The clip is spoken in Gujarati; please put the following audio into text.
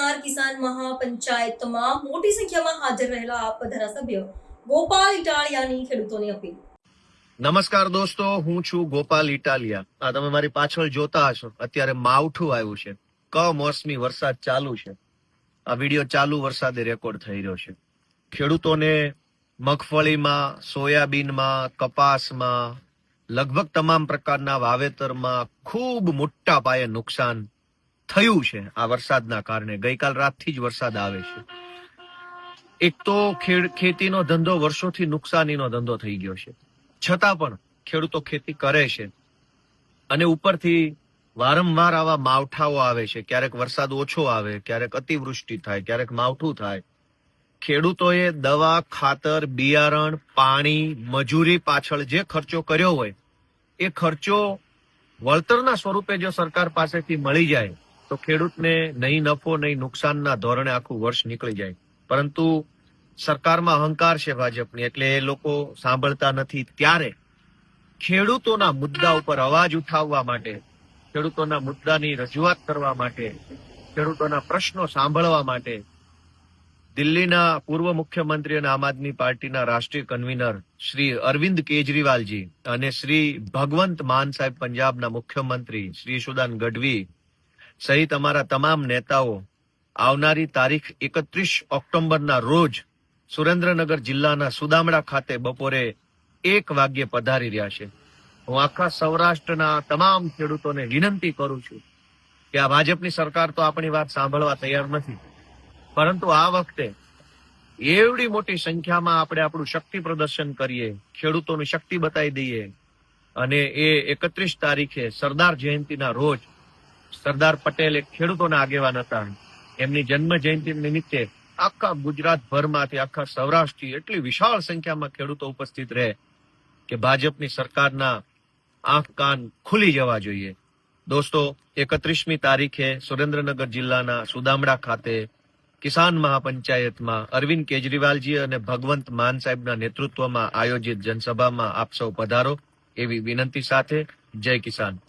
યોજાનાર કિસાન મહાપંચાયતમાં મોટી સંખ્યામાં હાજર રહેલા આપ ધારાસભ્ય ગોપાલ ઇટાલિયાની ખેડૂતોને અપીલ। નમસ્કાર દોસ્તો, હું છું ગોપાલ ઇટાલિયા। આ તમે મારી પાછળ જોતા હશો, અત્યારે માવઠું આવ્યું છે, કમોસમી વરસાદ ચાલુ છે। આ વિડીયો ચાલુ વરસાદે રેકોર્ડ થઈ રહ્યો છે। ખેડૂતોને મગફળીમાં, સોયાબીનમાં, કપાસમાં, લગભગ તમામ પ્રકારના વાવેતરમાં ખૂબ મોટા પાયે નુકસાન થયું છે આ વરસાદના કારણે। ગઈકાલ રાતથી જ વરસાદ આવે છે। એક તો ખેતીનો ધંધો વર્ષોથી નુકસાનીનો ધંધો થઈ ગયો છે, છતાં પણ ખેડૂતો ખેતી કરે છે અને ઉપરથી વારંવાર આવા માવઠાઓ આવે છે। ક્યારેક વરસાદ ઓછો આવે, ક્યારેક અતિવૃષ્ટિ થાય, ક્યારેક માવઠું થાય। ખેડૂતોએ દવા, ખાતર, બિયારણ, પાણી, મજૂરી પાછળ જે ખર્ચો કર્યો હોય એ ખર્ચો વળતરના સ્વરૂપે જો સરકાર પાસેથી મળી જાય તો ખેડૂતને નહીં નફો નહીં નુકસાનના ધોરણે આખું વર્ષ નીકળી જાય। પરંતુ સરકારમાં અહંકાર છે ભાજપની, એટલે એ લોકો સાંભળતા નથી। ત્યારે ખેડૂતોના મુદ્દા ઉપર અવાજ ઉઠાવવા માટે, ખેડૂતોના મુદ્દાની રજૂઆત કરવા માટે, ખેડૂતોના પ્રશ્નો સાંભળવા માટે દિલ્હીના પૂર્વ મુખ્યમંત્રી અને આમ આદમી પાર્ટીના રાષ્ટ્રીય કન્વીનર શ્રી અરવિંદ કેજરીવાલજી અને શ્રી ભગવંત માન સાહેબ પંજાબના મુખ્યમંત્રી શ્રી યશુદાન ગઢવી સહિત અમારા તમામ નેતાઓ આવનારી તારીખ 31 ઓક્ટોબરના રોજ સુરેન્દ્રનગર જિલ્લાના સુદામડા ખાતે બપોરે 1 વાગ્યે પધારી રહ્યા છે। હું આખા સૌરાષ્ટ્રના તમામ ખેડૂતોને વિનંતી કરું છું કે આ ભાજપની સરકાર તો આપણી વાત સાંભળવા તૈયાર નથી, પરંતુ આ વખતે એવડી મોટી સંખ્યામાં આપણે આપણું શક્તિ પ્રદર્શન કરીએ, ખેડૂતોની શક્તિ બતાવી દઈએ અને એ 31 તારીખે સરદાર જયંતિના રોજ સરદાર પટેલ એક ખેડૂતોના આગેવાન હતા, એમની જન્મ જયંતિ નિમિત્તે આખા ગુજરાતભરમાંથી, આખા સૌરાષ્ટ્રથી એટલી વિશાળ સંખ્યામાં ખેડૂતો ઉપસ્થિત રહે કે ભાજપની સરકારના આંખ કાન ખુલી જવા જોઈએ। દોસ્તો, 31મી તારીખે સુરેન્દ્રનગર જિલ્લાના સુદામડા ખાતે કિસાન મહાપંચાયતમાં અરવિંદ કેજરીવાલજી અને ભગવંત માન સાહેબના નેતૃત્વમાં આયોજિત જનસભામાં આપ સૌ પધારો એવી વિનંતી સાથે જય કિસાન।